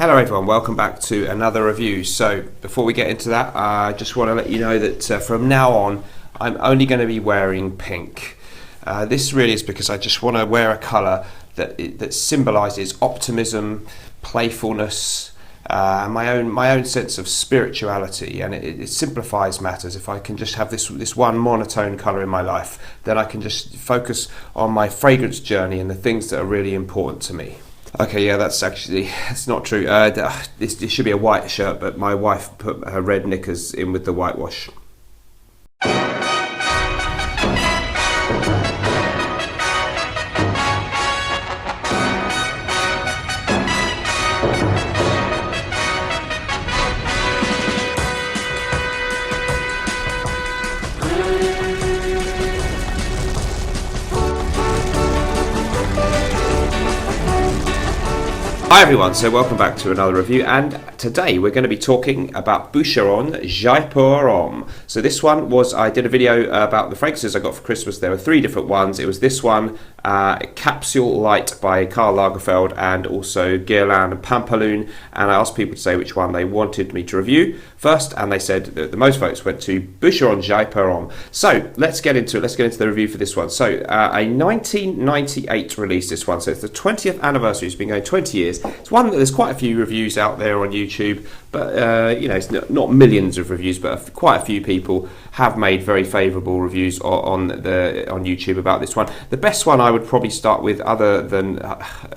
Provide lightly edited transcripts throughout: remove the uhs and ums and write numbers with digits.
Hello everyone, welcome back to another review. So before we get into that, I just want to let you know that from now on I'm only going to be wearing pink. This really is because I just want to wear a colour that symbolises optimism, playfulness, my own sense of spirituality, and it simplifies matters. If I can just have this one monotone colour in my life, then I can just focus on my fragrance journey and the things that are really important to me. Okay, yeah, that's not true. This should be a white shirt, but my wife put her red knickers in with the whitewash. Hi everyone, so welcome back to another review, and today we're going to be talking about Boucheron Jaipur Homme. So this one was, I did a video about the fragrances I got for Christmas. There were three different ones. It was this one, Capsule Light by Karl Lagerfeld, and also Guerlain and Pampaloon, and I asked people to say which one they wanted me to review first, and they said that the most votes went to Boucheron Jaipur Homme. So let's get into it. Let's get into the review for this one. So a 1998 release, this one, so it's the 20th anniversary. It's been going 20 years. It's one that there's quite a few reviews out there on YouTube, but you know, it's not millions of reviews, but quite a few people have made very favourable reviews on YouTube about this one. The best one I would probably start with, other than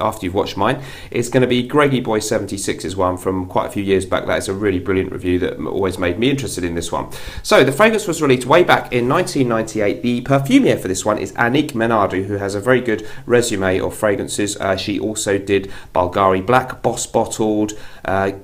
after you've watched mine, is going to be Greggy Boy 76's one from quite a few years back. That is a really brilliant review that always made me interested in this one. So the fragrance was released way back in 1998. The perfumier for this one is Annick Menardou, who has a very good resume of fragrances. She also did Bulgari Black, Boss Bottled, Dior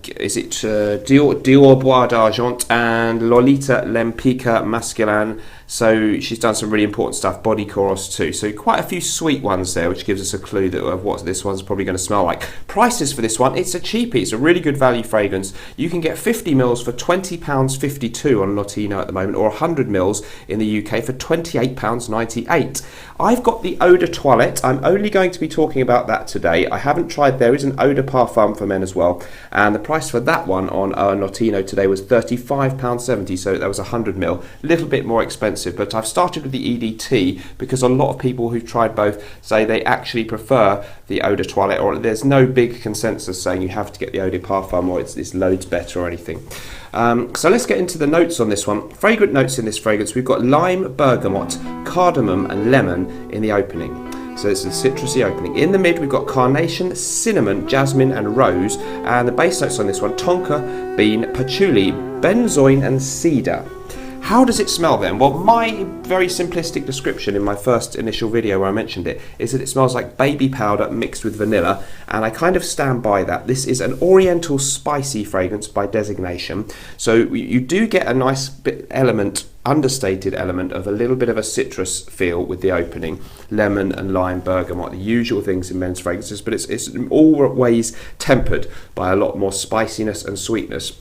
Bois d'Argent, and Lolita Lempicka Masculine. So she's done some really important stuff, Body Chorus too. So quite a few sweet ones there, which gives us a clue of what this one's probably going to smell like. Prices for this one, it's a cheapie. It's a really good value fragrance. You can get 50 mils for £20.52 on Lotino at the moment, or 100 mils in the UK for £28.98. I've got the Eau de Toilette. I'm only going to be talking about that today. I haven't tried, there is an Eau de Parfum for men as well, and the price for that one on Lotino today was £35.70, so that was 100 mil, a little bit more expensive. But I've started with the EdT because a lot of people who've tried both say they actually prefer the Eau de Toilette, or there's no big consensus saying you have to get the Eau de Parfum or it's loads better or anything. So let's get into the notes on this one. Fragrant notes in this fragrance, we've got lime, bergamot, cardamom and lemon in the opening. So it's a citrusy opening. In the mid, we've got carnation, cinnamon, jasmine and rose. And the base notes on this one, tonka, bean, patchouli, benzoin and cedar. How does it smell then? Well, my very simplistic description in my first initial video where I mentioned it is that it smells like baby powder mixed with vanilla, and I kind of stand by that. This is an oriental spicy fragrance by designation, so you do get a nice understated element of a little bit of a citrus feel with the opening, lemon and lime, bergamot, the usual things in men's fragrances, but it's always tempered by a lot more spiciness and sweetness.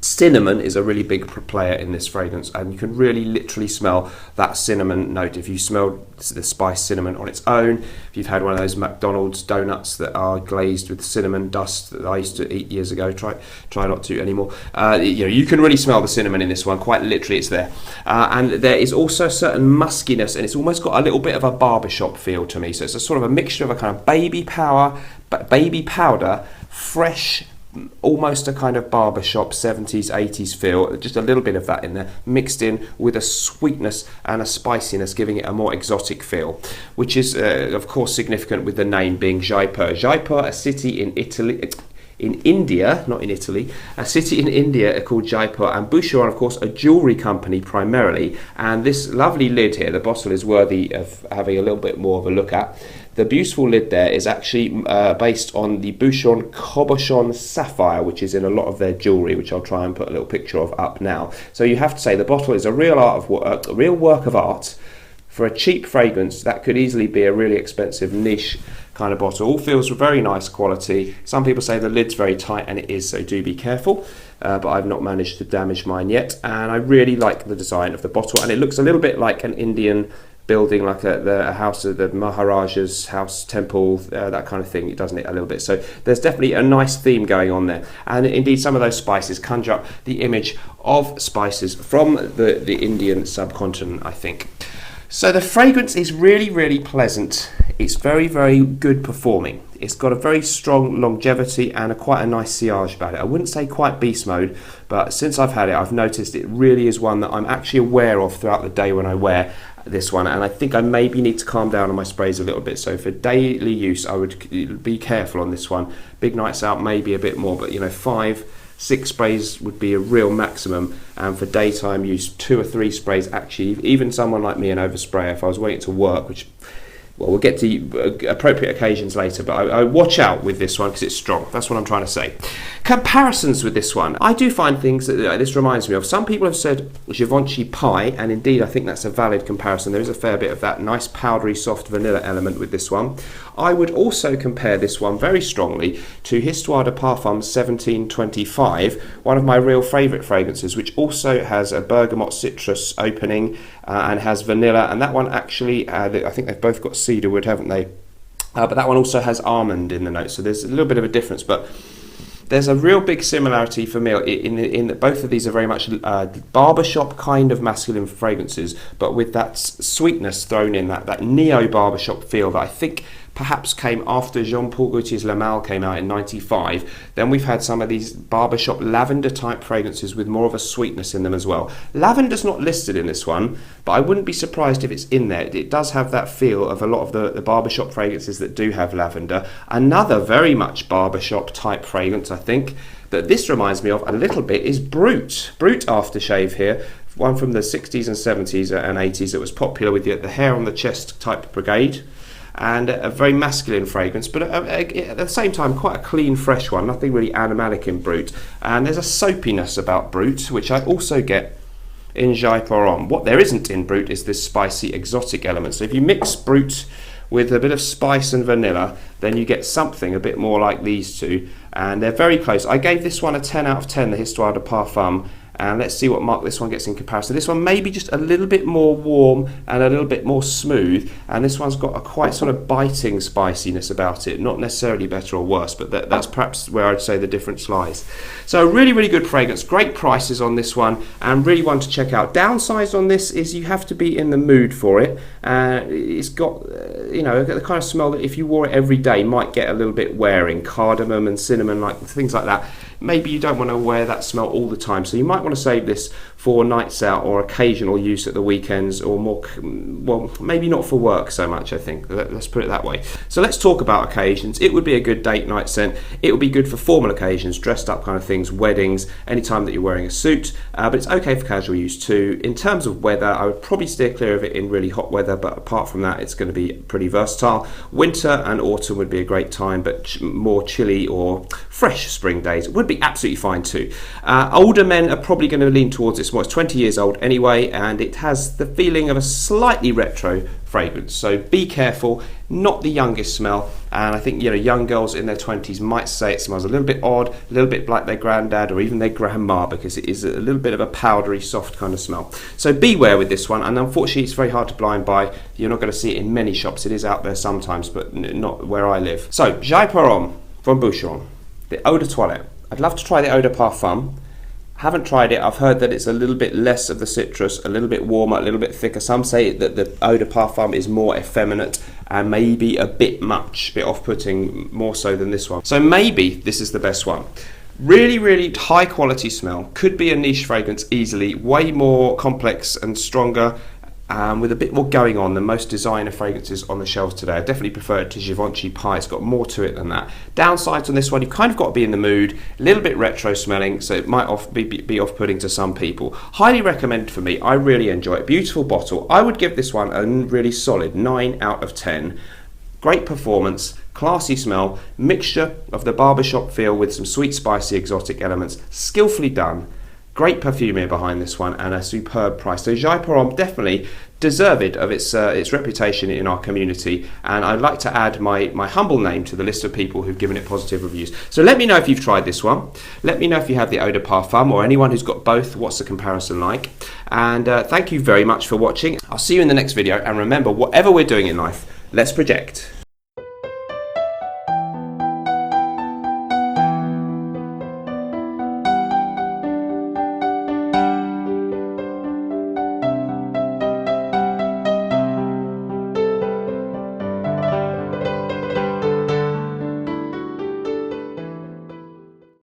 Cinnamon is a really big player in this fragrance, and you can really literally smell that cinnamon note. If you smell the spiced cinnamon on its own, if you've had one of those McDonald's donuts that are glazed with cinnamon dust that I used to eat years ago, try not to anymore, you can really smell the cinnamon in this one. Quite literally, it's there. And there is also a certain muskiness, and it's almost got a little bit of a barbershop feel to me. So it's a sort of a mixture of a kind of baby powder, fresh, almost a kind of barbershop 70s 80s feel, just a little bit of that in there, mixed in with a sweetness and a spiciness, giving it a more exotic feel, which is of course significant with the name being Jaipur. Jaipur, a city in India, not in Italy, a city in India called Jaipur, and Boucheron, of course, a jewellery company primarily. And this lovely lid here, the bottle is worthy of having a little bit more of a look at. The beautiful lid there is actually based on the Boucheron Cabochon Sapphire, which is in a lot of their jewellery, which I'll try and put a little picture of up now. So you have to say the bottle is a real work of art. For a cheap fragrance, that could easily be a really expensive niche kind of bottle. All feels very nice quality. Some people say the lid's very tight, and it is, so do be careful. But I've not managed to damage mine yet, and I really like the design of the bottle, and it looks a little bit like an Indian building, like a house of the Maharaja's house, temple, that kind of thing, doesn't it, a little bit? So there's definitely a nice theme going on there. And indeed, some of those spices conjure up the image of spices from the Indian subcontinent, I think. So the fragrance is really, really pleasant. It's very, very good performing. It's got a very strong longevity and quite a nice sillage about it. I wouldn't say quite beast mode, but since I've had it, I've noticed it really is one that I'm actually aware of throughout the day when I wear this one, and I think I maybe need to calm down on my sprays a little bit. So for daily use, I would be careful on this one. Big nights out, maybe a bit more, but 5-6 sprays would be a real maximum, and for daytime use 2 or 3 sprays actually. Even someone like me, an oversprayer, if I was waiting to work, which, well, we'll get to appropriate occasions later, but I watch out with this one because it's strong. That's what I'm trying to say. Comparisons with this one. I do find things that this reminds me of. Some people have said Givenchy pie, and indeed I think that's a valid comparison. There is a fair bit of that nice powdery soft vanilla element with this one. I would also compare this one very strongly to Histoire de Parfum 1725, one of my real favourite fragrances, which also has a bergamot citrus opening and has vanilla, and that one actually, I think they've both got cedarwood, haven't they? But that one also has almond in the notes, so there's a little bit of a difference, but there's a real big similarity for me in that both of these are very much barbershop kind of masculine fragrances, but with that sweetness thrown in, that neo-barbershop feel that I think perhaps came after Jean-Paul Gaultier's Le Male came out in 95. Then we've had some of these barbershop lavender type fragrances with more of a sweetness in them as well. Lavender's not listed in this one, but I wouldn't be surprised if it's in there. It does have that feel of a lot of the barbershop fragrances that do have lavender. Another very much barbershop type fragrance, I think, that this reminds me of a little bit is Brut. Brut aftershave here, one from the 60s and 70s and 80s that was popular with the hair on the chest type brigade. And a very masculine fragrance, but at the same time quite a clean, fresh one. Nothing really animalic in Brut. And there's a soapiness about Brut, which I also get in Jaipur Homme. What there isn't in Brut is this spicy, exotic element. So if you mix Brut with a bit of spice and vanilla, then you get something a bit more like these two. And they're very close. I gave this one a 10 out of 10, the Histoire de Parfum. And let's see what mark this one gets in comparison. This one may be just a little bit more warm and a little bit more smooth, and this one's got a quite sort of biting spiciness about it. Not necessarily better or worse, but that's perhaps where I'd say the difference lies. So really, really good fragrance. Great prices on this one, and really one to check out. Downside on this is you have to be in the mood for it. It's got, the kind of smell that if you wore it every day might get a little bit wearing. Cardamom and cinnamon, like things like that. Maybe you don't want to wear that smell all the time, so you might want to save this for nights out or occasional use at the weekends, or more, well, maybe not for work so much, I think. Let's put it that way. So let's talk about occasions. It would be a good date night scent. It would be good for formal occasions, dressed up kind of things, weddings, anytime that you're wearing a suit, but it's okay for casual use too. In terms of weather, I would probably steer clear of it in really hot weather, but apart from that, it's going to be pretty versatile. Winter and autumn would be a great time, but more chilly or fresh spring days would be absolutely fine too. Older men are probably going to lean towards this more. It's 20 years old anyway, and it has the feeling of a slightly retro fragrance, so be careful. Not the youngest smell, and I think young girls in their 20s might say it smells a little bit odd, a little bit like their granddad or even their grandma, because it is a little bit of a powdery soft kind of smell. So beware with this one, and unfortunately it's very hard to blind buy. You're not going to see it in many shops. It is out there sometimes, but not where I live. So Jaipur Homme from Boucheron, the eau de toilette. I'd love to try the eau de parfum. Haven't tried it. I've heard that it's a little bit less of the citrus, a little bit warmer, a little bit thicker. Some say that the eau de parfum is more effeminate and maybe a bit much, a bit off-putting, more so than this one. So maybe this is the best one. Really, really high quality smell. Could be a niche fragrance easily. Way more complex and stronger, with a bit more going on than most designer fragrances on the shelves today. I definitely prefer it to Givenchy Pie. It's got more to it than that. Downsides on this one, you've kind of got to be in the mood. A little bit retro smelling, so it might be off-putting to some people. Highly recommended for me. I really enjoy it. Beautiful bottle. I would give this one a really solid 9 out of 10. Great performance, classy smell, mixture of the barbershop feel with some sweet, spicy, exotic elements. Skillfully done. Great perfume behind this one and a superb price. So Jaipur Homme definitely deserved of its reputation in our community, and I'd like to add my humble name to the list of people who've given it positive reviews. So let me know if you've tried this one. Let me know if you have the Eau de Parfum, or anyone who's got both, what's the comparison like. And thank you very much for watching. I'll see you in the next video, and remember, whatever we're doing in life, let's project.